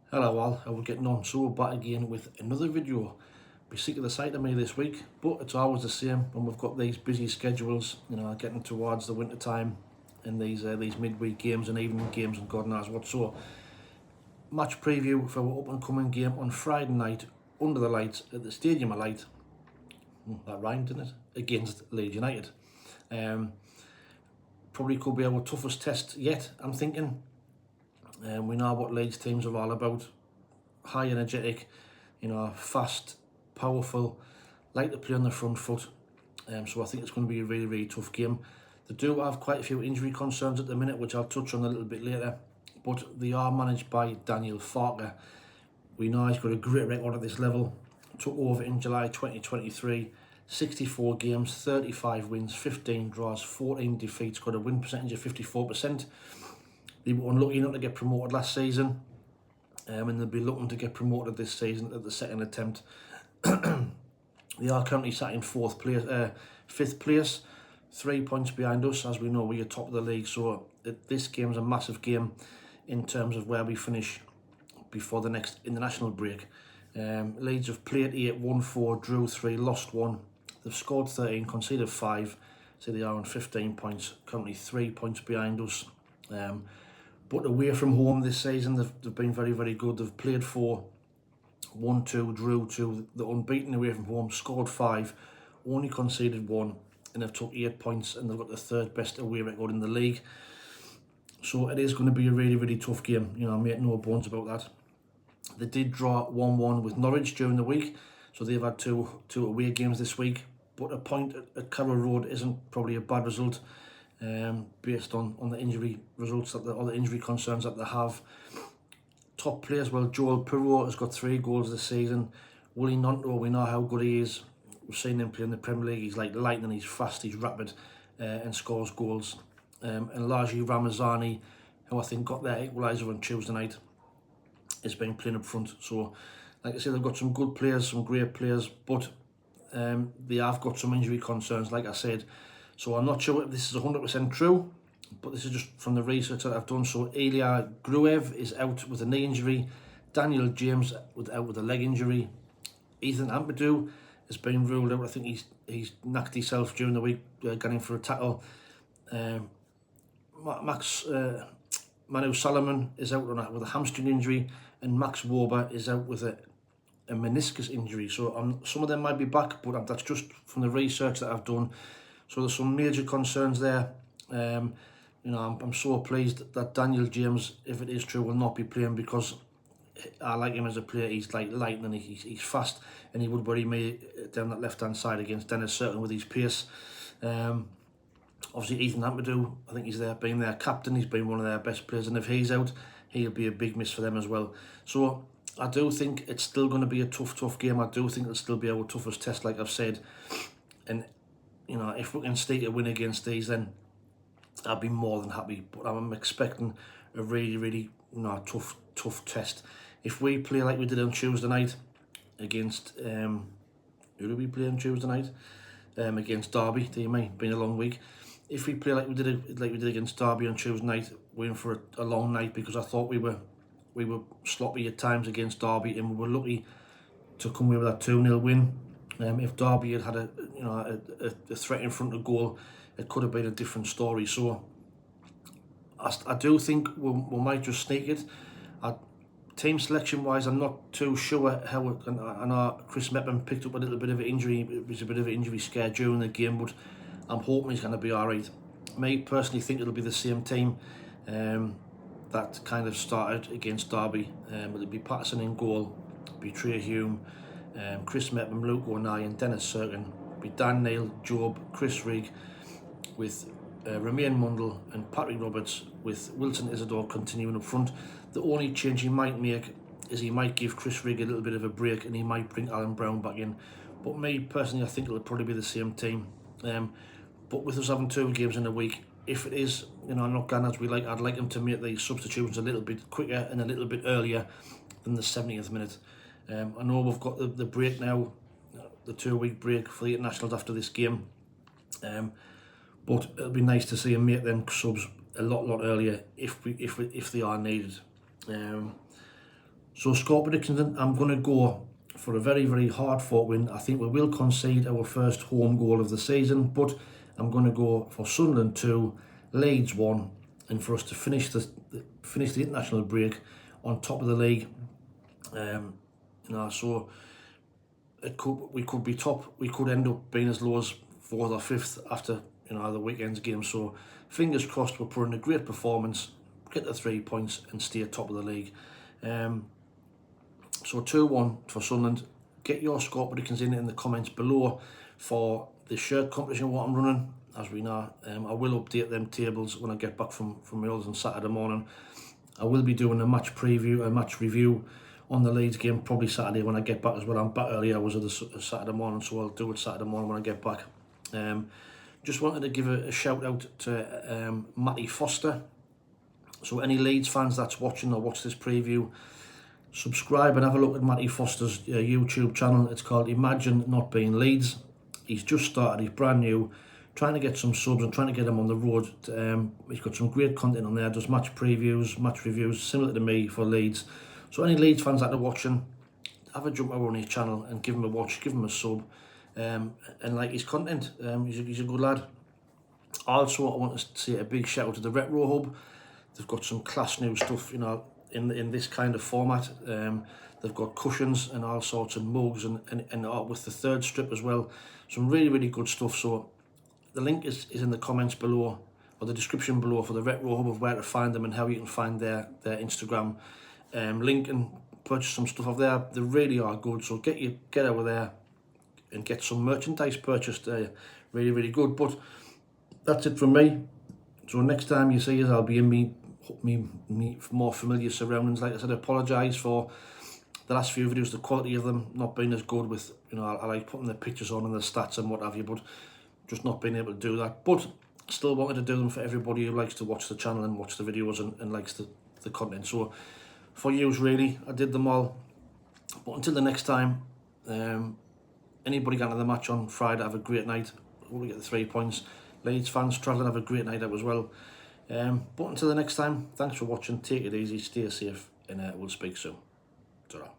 Hello all, how are we getting on? So we're back again with another video. Be sick of the sight of me this week, but it's always the same when we've got these busy schedules, getting towards the winter time and these midweek games and evening games and God knows what. So match preview for our up and coming game on Friday night under the lights at the Stadium of Light. That rhymed, didn't it? Against Leeds United. Probably could be our toughest test yet, I'm thinking. We know what Leeds teams are all about. High energetic, fast, powerful, like to play on the front foot. So I think it's going to be a really, really tough game. They do have quite a few injury concerns at the minute, which I'll touch on a little bit later. But they are managed by Daniel Farke. We know he's got a great record at this level. Took over in July 2023. 64 games, 35 wins, 15 draws, 14 defeats. Got a win percentage of 54%. They were unlucky not to get promoted last season, and they'll be looking to get promoted this season at the second attempt. They are currently sat in fifth place, 3 points behind us. As we know, we are top of the league, so this game is a massive game in terms of where we finish before the next international break. Leeds have played 8, won 4, drew 3, lost 1. They've scored 13, conceded 5, so they are on 15 points, currently 3 points behind us. But away from home this season, they've been very, very good. They've played 4, won 2, drew 2. They're unbeaten away from home, scored 5, only conceded 1, and they've took 8 points, and they've got the third best away record in the league. So it is going to be a really, really tough game. Make no bones about that. They did draw 1-1 with Norwich during the week, so they've had two away games this week. But a point at Carrow Road isn't probably a bad result. Based on the injury results or the injury concerns that they have. Top players, well, Joel Pirro has got 3 goals this season. Willie Gnonto, we know how good he is. We've seen him play in the Premier League. He's like lightning, he's fast, he's rapid, and scores goals. And Laji Ramazani, who I think got their equaliser on Tuesday night, has been playing up front. So, like I said, they've got some good players, some great players, but they have got some injury concerns, like I said. So I'm not sure if this is 100% true, but this is just from the research that I've done. So Ilya Gruev is out with a knee injury. Daniel James out with a leg injury. Ethan Ampadu has been ruled out. I think he's knocked himself during the week, getting for a tackle. Manu Solomon is out with a hamstring injury, and Max Wober is out with a meniscus injury. So some of them might be back, but that's just from the research that I've done. So there's some major concerns there. I'm so pleased that Daniel James, if it is true, will not be playing, because I like him as a player. He's like lightning, he's fast, and he would worry me down that left-hand side against Dennis Certain with his pace. Obviously, Ethan Ampadu, I think he's been their captain. He's been one of their best players, and if he's out, he'll be a big miss for them as well. So I do think it's still going to be a tough game. I do think it'll still be our toughest test, like I've said. And if we can stake a win against these, then I'd be more than happy. But I'm expecting a really, really tough test. If we play like we did on Tuesday night against who did we play on Tuesday night? Against Derby. Been a long week. If we play like we did against Derby on Tuesday night, we're in for a long night, because I thought we were sloppy at times against Derby, and we were lucky to come away with that 2-0 win. If Derby had a threat in front of goal, it could have been a different story. So I do think we might just sneak it. Team selection wise, I'm not too sure how. I know Chris Mepham picked up a little bit of an injury. It was a bit of an injury scare during the game, but I'm hoping he's going to be all right. Me personally think it'll be the same team that kind of started against Derby. It'll be Patterson in goal, it'll be Trey Hume, Chris Mepham, Luke O'Neill and Dennis Certain. It'll be Dan Neil, Job, Chris Rigg, with Romain Mundle and Patrick Roberts, with Wilson Isidore continuing up front. The only change he might make is he might give Chris Rigg a little bit of a break, and he might bring Alan Brown back in. But me personally, I think it'll probably be the same team. But with us having 2 games in a week, if it is, not gone as we like, I'd like them to make these substitutions a little bit quicker and a little bit earlier than the 70th minute. I know we've got the break now, the 2-week break for the internationals after this game. But it'll be nice to see him make them subs a lot earlier if they are needed. So score predictions, I'm going to go for a very, very hard fought win. I think we will concede our first home goal of the season, but I'm going to go for Sunderland 2, Leeds 1, and for us to finish the international break on top of the league. So we could be top. We could end up being as low as 4th or 5th after the weekend's game. So fingers crossed, we're putting a great performance, get the 3 points, and stay top of the league. So 2-1 for Sunderland. Get your score predictions in the comments below for the shirt competition what I'm running. As we know, I will update them tables when I get back from Wales on Saturday morning. I will be doing a match preview, a match review on the Leeds game, probably Saturday when I get back as well. I'm back early hours of the Saturday morning, so I'll do it Saturday morning when I get back. Just wanted to give a shout out to Matty Foster. So any Leeds fans that's watching or watch this preview, subscribe and have a look at Matty Foster's YouTube channel. It's called Imagine Not Being Leeds. He's just started, he's brand new, trying to get some subs and trying to get him on the road. He's got some great content on there, does match previews, match reviews, similar to me for Leeds. So any Leeds fans that are watching, have a jump over on his channel and give him a watch, give him a sub, and like his content. He's a good lad. Also, I want to say a big shout out to the Retro Hub. They've got some class new stuff, in this kind of format. They've got cushions and all sorts of mugs and with the third strip as well. Some really, really good stuff. So the link is in the comments below, or the description below, for the Retro Hub of where to find them and how you can find their Instagram link and purchase some stuff off there. They really are good. So get over there and get some merchandise purchased. Really, really good. But that's it from me. So next time you see us, I'll be in me more familiar surroundings. Like I said, I apologise for the last few videos, the quality of them not being as good with, I like putting the pictures on and the stats and what have you, but just not being able to do that. But still wanted to do them for everybody who likes to watch the channel and watch the videos and likes the content. So for you, really, I did them all. But until the next time, anybody going to the match on Friday, have a great night. Hope we get the 3 points. Leeds fans travelling, have a great night out as well. But until the next time, thanks for watching. Take it easy, stay safe, and we'll speak soon. Ta-ra.